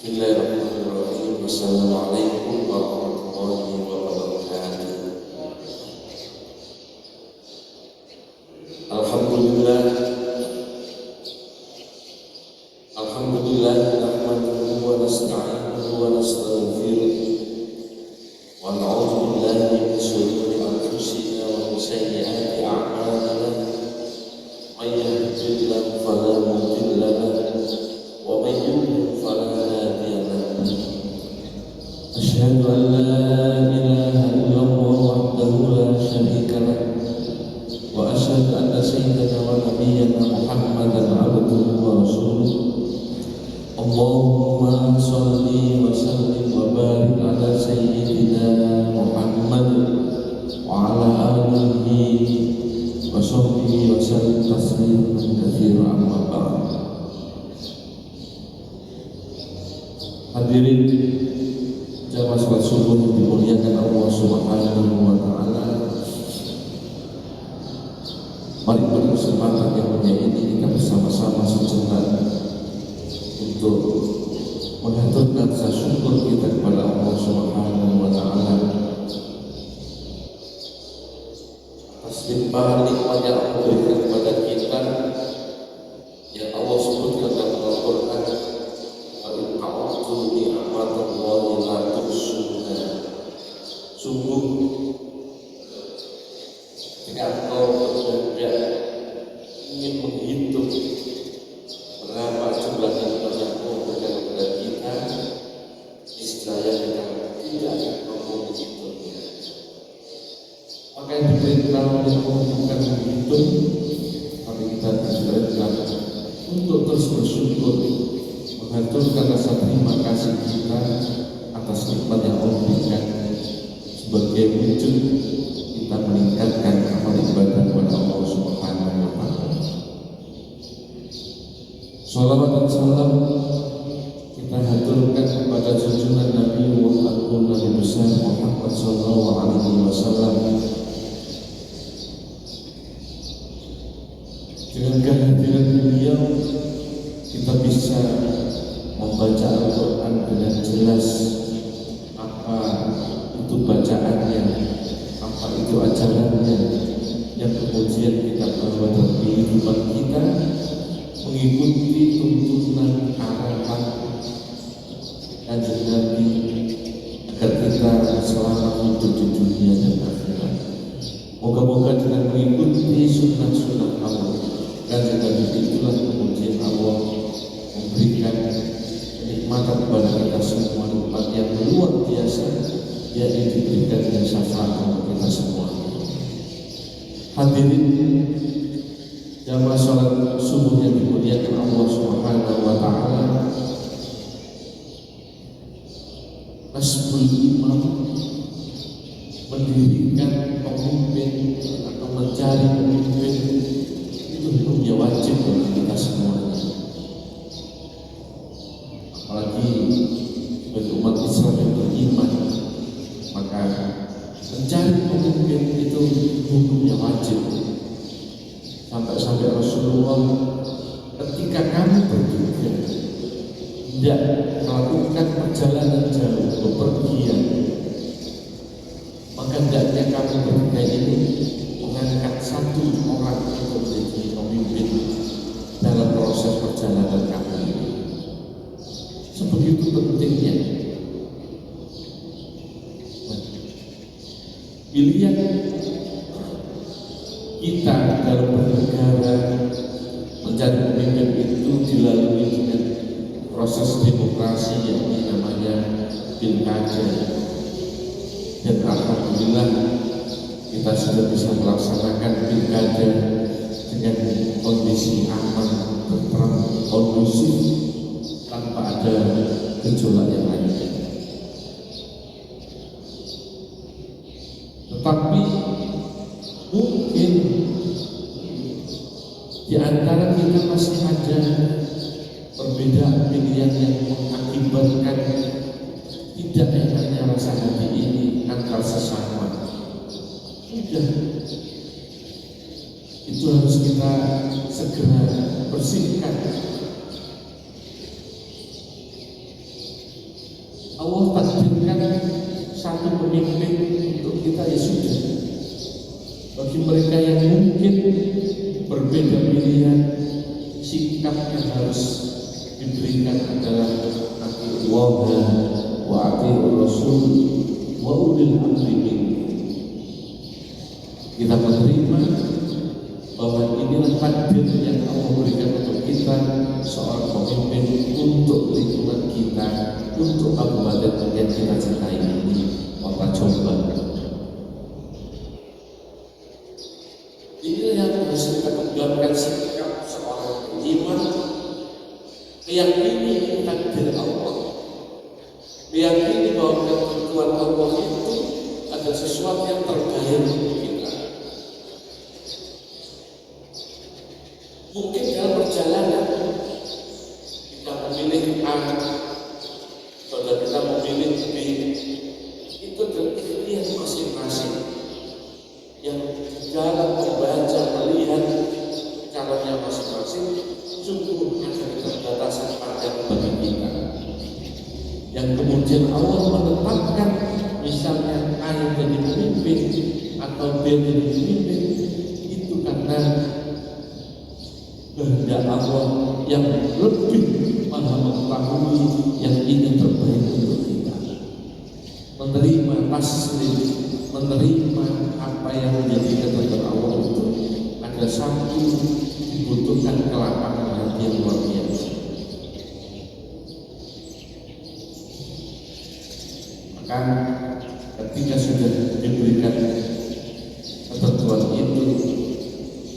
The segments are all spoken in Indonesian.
Bismillahirrahmanirrahim. Wassalamualaikum warahmatullahi wabarakatuh. Alhamdulillah. Alhamdulillah nahmaduhu wa nasta'inuhu wa nastaghfiruh wa na'udzu billahi min shururi anfusina wa min sayyiati a'malina. May yahdihillahu fala mudilla lahu wa may yudlil fala hadiya lahu. Asyhadu an la ilaha illallah wahdahu la syarika lahu wa asyhadu anna sayyidana wa nabiyyana Muhammadan abduhu wa rasuluh. Allahumma shalli wa sallim wa barik ala sayyidina Muhammad wa ala alihi wa sahbihi wa sallim tasliman katsiran, amma ba'd. Hadirin jamaah salat subuh yang dimuliakan Allah Subhanahu wa taala. Mari pada kesempatan yang mulia ini kita bersama-sama sejenak untuk mengaturkan rasa syukur kita kepada Allah Subhanahu wa taala atas limpahan nikmat yang Allah berikan kepada kita, yang Allah sebutkan dalam Al-Qur'an, wa in ta'uddu ni'matallahi la tuhsuha. Sungguh jika engkau bekerja ingin menghitung berapa jumlah nikmat yang Allah berikan kepada kita, niscaya kita tidak mampu menghitungnya. Maka yang diperintah oleh Allah bukan menghitung, tapi kita diperintah untuk terus bersyukur, mengaturkan rasa terima kasih kita atas nikmat yang Allah berikan, sebagai wujud kita meningkatkan amal ibadah kepada Allah Subhanahu wa taala. Shalawat dan salam kita haturkan kepada junjungan Nabi Nabi besar Muhammad sallallahu alaihi wasallam. Dengan kehadiran beliau kita bisa membaca Al-Quran dengan jelas, apa itu bacaannya, apa itu ajarannya, yang kemudian kita bawa dalam kehidupan kita, mengikuti tuntunan arahan Kanjeng Nabi agar kita selamat hidup di dunia dan akhirat. Moga-moga dengan mengikuti sunnah-sunnah Allah Kanjeng Nabi itulah kemudian Allah memberikan kenikmatan kepada kita semua, nikmat yang luar biasa, yaitu diberikan dengan syafaat untuk kita semua. Hadirin jamaah salat subuh yang dimuliakan Allah Subhanahu wa taala, Nasbul Imam, mendirikan pemimpin atau mencari pemimpin itu hukumnya wajib bagi kita semuanya. Apalagi bagi umat Islam yang beriman, maka mencari pemimpin itu hukumnya wajib. Sampai Rasulullah ketika kami bertiga tidak melakukan perjalanan jauh, bepergian, maka hendaknya kami bertiga ini mengangkat satu orang untuk menjadi pemimpin dalam proses perjalanan kami ini. Sebegitu pentingnya pilihan kita dalam bernegara, mencari pemimpin itu dilalui dengan proses demokrasi yang namanya pilkada. Dan alhamdulillah kita sudah bisa melaksanakan pilkada dengan kondisi aman, tentram, kondusif, tanpa ada gejolak yang lain. Tetapi mungkin di antara kita masih ada perbedaan pilihan yang mengakibatkan tidak enaknya rasa hati ini antar sesama. Sudah, itu harus kita segera bersihkan. Allah takdirkan satu pemimpin untuk kita, ya sudah. Bagi mereka yang mungkin berbeda pilihan, sikap yang harus diberikan adalah atiullah wa atiur rasul wa ulil amri minkum. Kita menerima bahwa inilah takdir yang Allah berikan untuk kita, seorang pemimpin untuk lingkungan kita, untuk kabupaten yang kita cintai ini, Kota Jombang. Inilah yang harus kita kembangkan, sikap seorang beriman, meyakini takdir Allah, meyakini bahwa ketentuan Allah itu ada sesuatu yang terbaik untuk kita. Mungkin dalam perjalanan kita memilih A, saudara kita memilih B, itu adalah pilihan masing-masing yang dalam membaca, melihat calonnya masing-masing, sungguh ada keterbatasan pandang bagi kita. Yang kemudian Allah menetapkan, misalnya A yang jadi pemimpin atau B jadi pemimpin, itu karena kehendak Allah yang lebih maha mengetahui yang ini terbaik untuk kita. Menerima taslim, menerima apa yang menjadi kehendak Allah itu ada satu dibutuhkan kelapangan hati yang luar biasa. Maka ketika sudah diberikan ketentuan itu,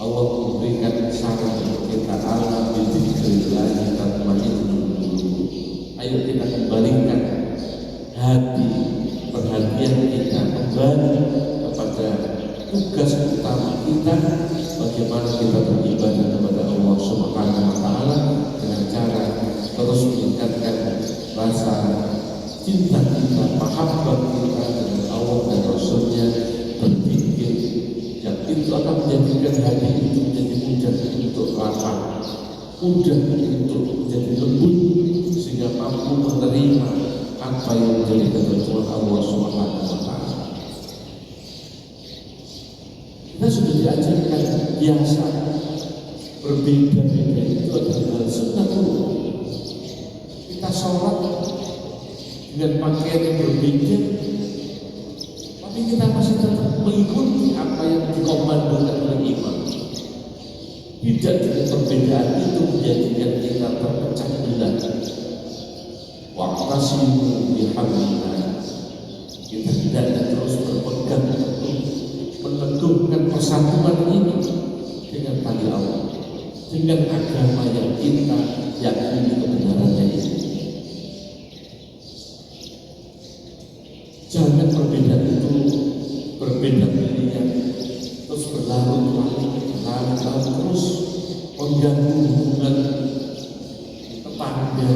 Allah memberikan saran kita, ala bidzikrillah tatma'innul qulub. Ayo kita kembalikan hati, perhatian kita kembali kepada tugas utama kita, bagaimana kita beribadah kepada Allah Subhanahu wa taala dengan cara terus meningkatkan rasa cinta kita, mahabbah kita dengan Allah dan Rasulnya, berpikir yang itu akan menjadikan hati itu menjadi mudah untuk lapang, mudah untuk menjadi lembut, sehingga mampu menerima apa yang menjadi ketentuan Allah Subhanahu wa taala. Kita sudah diajarkan biasa berbeda-beda itu adalah sunnatullah. Kita sholat dengan pakaian yang berbeda, tapi kita masih tetap mengikuti apa yang dikomandokan oleh imam. Tidak dengan perbedaan itu menjadikan kita terpecah belah. Wa'tasimu bihablillah. Kita hendaknya terus berpegang teguh, meneguhkan persatuan ini dengan tali Allah, dengan agama yang kita yakini kebenarannya ini. Jangan perbedaan itu berbeda pilihan terus berlarut-larut terus mengganggu hubungan tetangga,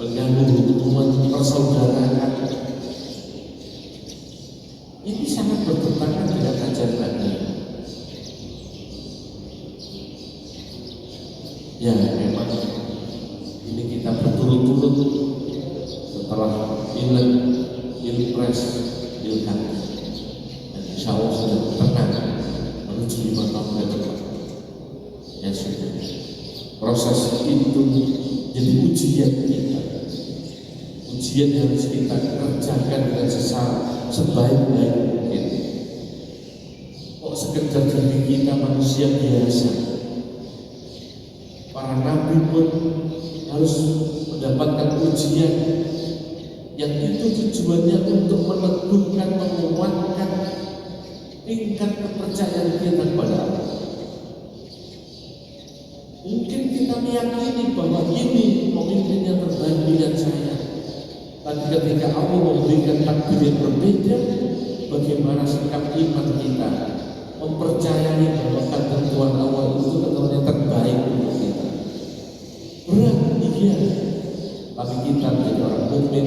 mengganggu hubungan persaudaraan. Ini sangat bertentangan dengan ajaran Nabi. Ya memang ini kita berturut-turut setelah Pilpres, Pilkada, dan insya Allah sudah tenang menuju 5 tahun ke depan. Ya sudah, proses itu jadi ujian kita, ujian yang harus kita kerjakan dengan sebaik-baik mungkin. Kok sekedar diri kita manusia biasa, para nabi pun harus mendapatkan ujian yang itu tujuannya untuk meneguhkan, menguatkan tingkat kepercayaan kita kepada Allah. Mungkin kita meyakini bahwa ini pemimpin yang terbaik pilihan saya, tapi ketika Allah memberikan takdir yang berbeda, bagaimana sikap iman kita mempercayai bahwa ketentuan Allah itu ketentuan yang terbaik untuk kita? Berat, iya, tapi kita menjadi orang mukmin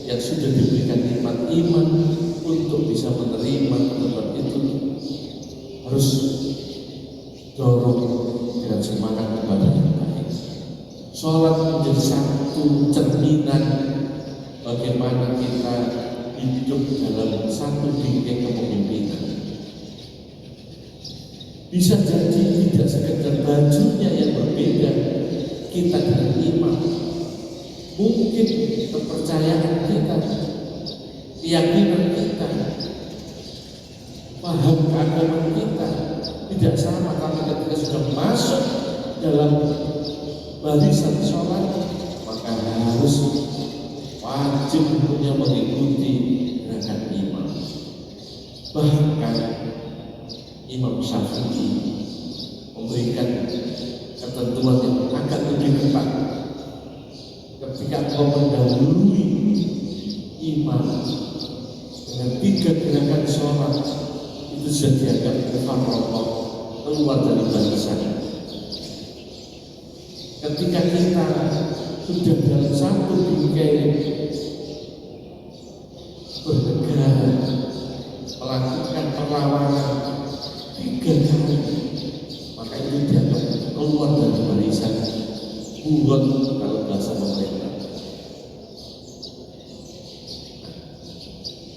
yang sudah diberikan nikmat iman untuk bisa menerima ketentuan itu, harus dorong dengan semangat kepada yang baik. Sholat menjadi satu cerminan bagaimana kita hidup dalam satu bingkai kepemimpinan. Bisa jadi tidak sekedar bajunya yang berbeda kita dengan imam, mungkin kepercayaan kita, keyakinan kita, paham keagamaan kita tidak sama, karena ketika sudah masuk dalam barisan sholat maka harus wajib punya mengikuti gerakan imam. Bahkan Imam Syafi'i memberikan ketentuan yang agak lebih ketat. Ketika kau mendahului imam dengan 3 gerakan sholat, itu sudah dianggap mufarraqah, keluar dari barisan. Ketika kita sudah dalam satu bingkai bernegara, melakukan perlawanan 3 kali, maka itu dianggap keluar dari barisan, buron kalau bahasa pemerintah.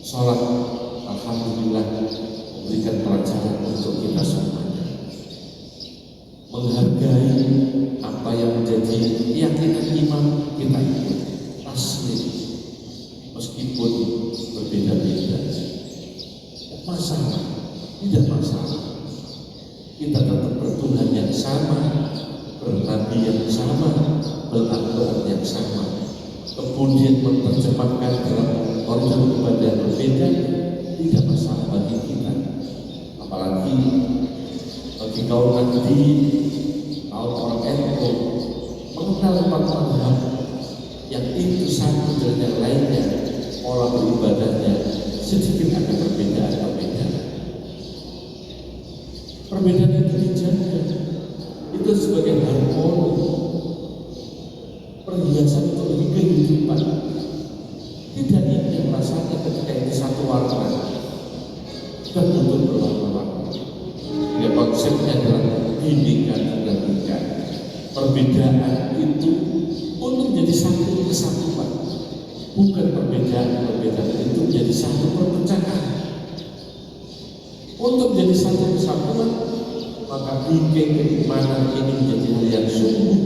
Sholat, alhamdulillah, memberikan pelajaran untuk kita semuanya, menghargai apa yang menjadi keyakinan imam kita itu asli, meskipun berbeda-beda. Masalah, tidak masalah. Kita tetap bertuhan yang sama, bernabi yang sama, berakhlak yang sama. Kemudian menerjemahkan dalam koridor ibadah yang berbeda, tidak masalah bagi kita. Apalagi bagi kaum nanti, kaum orang NU mengenal 4 mazhab yang itu satu dari yang lainnya, pola beribadahnya sedikit ada perbedaan. Perbedaan itu dijaga, itu sebagai harmoni, perhiasan untuk kehidupan. Tidak ingin rasanya ketika itu satu warna dan untuk berwarna-warni. Ya, konsepnya adalah bimbingan dan bimbingan. Perbedaan itu untuk menjadi satu kesatuan, bukan perbedaan itu menjadi satu perpecahan. Untuk menjadi satu kesatuan, maka bingkai keimanan ini menjadi hal yang sungguh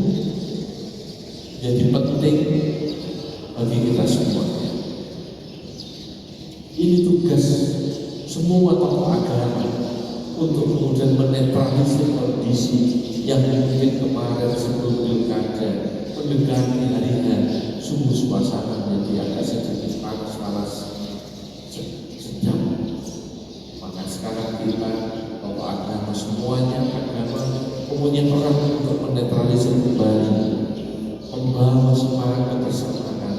jadi penting bagi kita semuanya. Ini tugas semua tokoh agama untuk kemudian menetralisir kondisi yang mungkin kemarin sebelum pilkada mendekati hari sungguh suasana menjadi agak sedikit panas sejam. Maka sekarang kita tokoh agama semuanya agama mempunyai peran untuk menetralisir kembali, membawa semangat kebersamaan,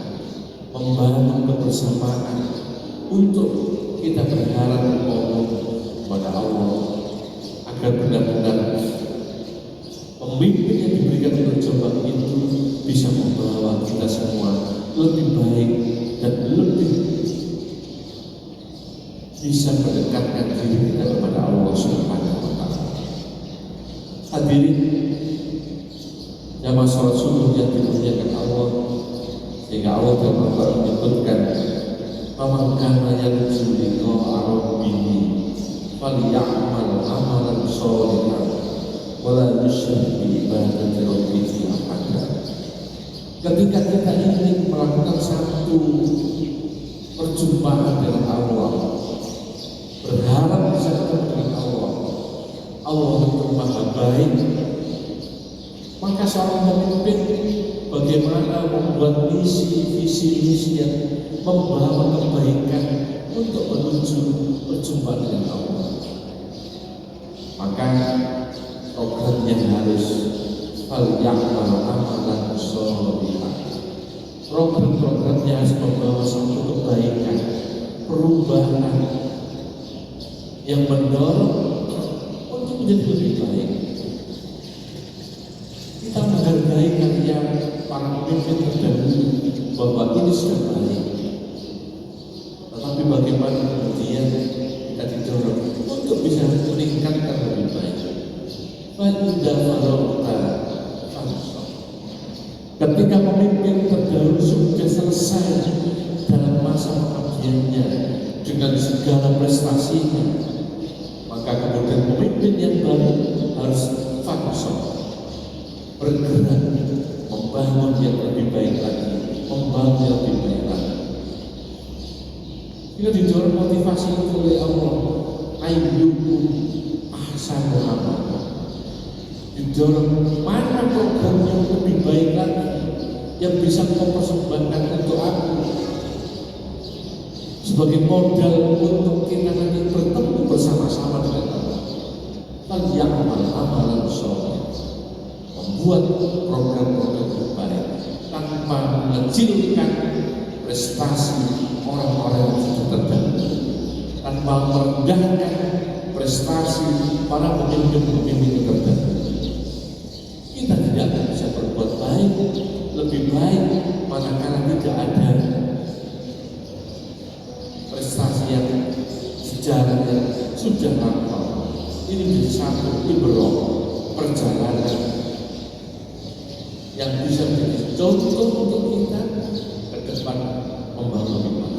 membangun kebersamaan untuk kita berharap memohon kepada Allah agar benar-benar pemimpin yang diberikan untuk Jombang itu bisa membawa kita semua lebih baik dan lebih bisa mendekatkan diri kita kepada Allah Subhanahu wa Ta'ala. Hadirin jamaah salat subuh yang dimuliakan Allah, sehingga Allah dalam Al-Quran menyebutkan, "Faman kana yarju liqa'a rabbih falyamal amalan shalihan wa la yusyrik bi ibadati rabbih ahada." Ketika kita ingin melakukan satu perjumpaan dengan Allah, berharap bisa ketemu dengan Allah, Allah itu maha baik, maka seorang pemimpin bagaimana membuat visi yang membawa kebaikan untuk menuju perjumpaan dengan Allah. Maka program yang harus falyamal amalan sholihan, program-programnya harus membawa satu kebaikan, perubahan yang mendorong untuk menjadi lebih baik. Kita menghargai karya para pemimpin terdahulu bahwa ini sudah baik, tetapi bagaimana kemudian kita didorong untuk bisa meningkatkan lebih baik. Ketika pemimpin terdahulu sudah selesai pengabdiannya, dengan segala prestasinya, maka kemudian pemimpin yang baru harus faktor bergerak membangun yang lebih baik lagi, membangun yang lebih baik lagi. Kita didorong motivasi itu oleh Allah. Ayyukum ahsanu amala. Didorong mana program yang lebih baik lagi yang bisa kau persembahkan untuk aku sebagai modal untuk kita nanti bertemu bersama-sama dengan Allah. Falyamal amalan sholih, membuat program-program yang baik tanpa mengecilkan prestasi orang-orang yang sudah terdahulu, tanpa merendahkan prestasi para pemimpin-pemimpin yang terdahulu. Kita tidak akan bisa berbuat baik, lebih baik manakala tidak ada prestasi yang sejarah yang sudah lampau. Ini menjadi satu ibrah perjalanan yang bisa menjadi contoh untuk kita ke depan membangun iman.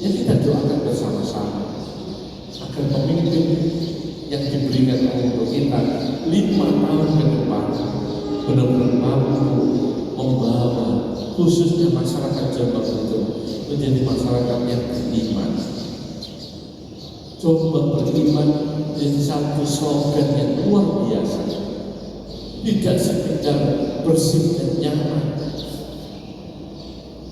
Ya, kita doakan bersama-sama agar pemimpin yang diberikan untuk kita 5 tahun ke depan benar-benar mampu membawa khususnya masyarakat Jombang itu menjadi masyarakat yang beriman. Jombang beriman menjadi satu slogan yang luar biasa, tidak sekedar bersih dan nyaman,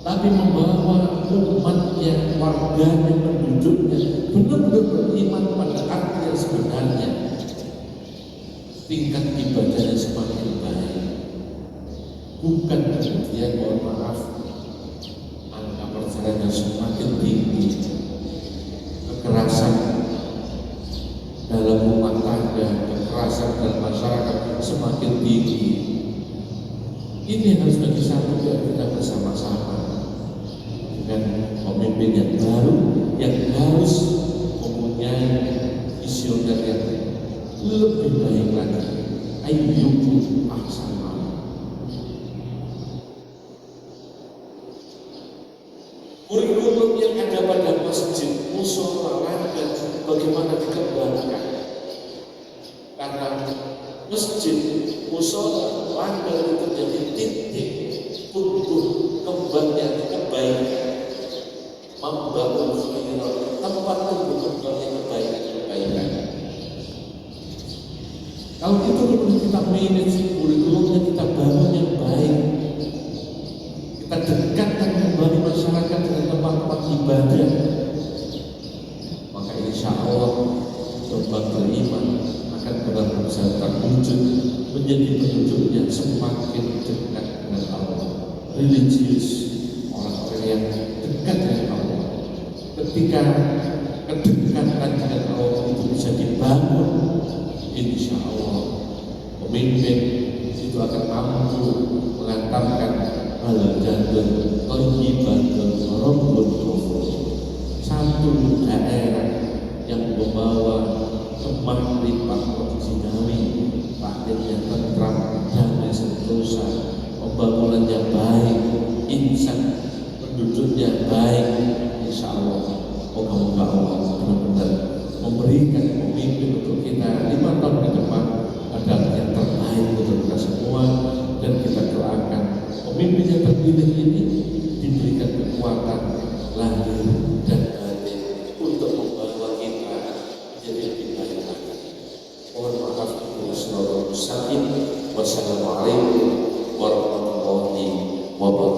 tapi membawa umatnya, warganya, penduduknya benar-benar beriman pada arti yang sebenarnya. Tingkat ibadahnya semakin baik, bukan kemudian mohon maaf angka perceraian semakin tinggi, kekerasan dalam rumah tangga, kekerasan dalam masyarakat semakin tinggi. Ini harus menjadi satu yang kita bersama-sama dengan pemimpin yang baru yang harus mempunyai visioner yang lebih baik lagi. Ayyukum ahsanu amala. Kurikulum yang ada pada masjid, mushola, dan bagaimana dikembangkan, karena masjid, mushola, langgar itu jadi titik tumbuh kembangnya kebaikan, membangun tempat tumbuh kembangnya kebaikan. Kalau itu perlu kita manage kurikulumnya, kita bangun yang baik, kita dekatkan kembali masyarakat dengan tempat-tempat ibadah, maka insya Allah Jombang beriman akan benar-benar bisa terwujud menjadi penduduk yang semakin dekat dengan Allah, religius, orang-orang yang dekat dengan Allah. Ketika kedekatan dengan Allah itu bisa dibangun, insya Allah pemimpin itu akan mampu mengantarkan al-jannah thayyibatun rabbun ghafur, satu daerah yang membawa kemahlifat jinawi, rakyatnya tentram, damai sentosa, pembangunan yang baik, insan penduduknya baik. Insya Allah moga-moga Allah benar-benar memberikan pemimpin untuk kita 5 tahun ke depan adalah yang terbaik untuk kita semua, dan kita doakan pemimpin yang terpilih ini diberikan kekuatan lahir dan batin untuk membawa kita menjadi lebih baik lagi. Mohon maaf, wassalamualaikum warahmatullahi wabarakatuh.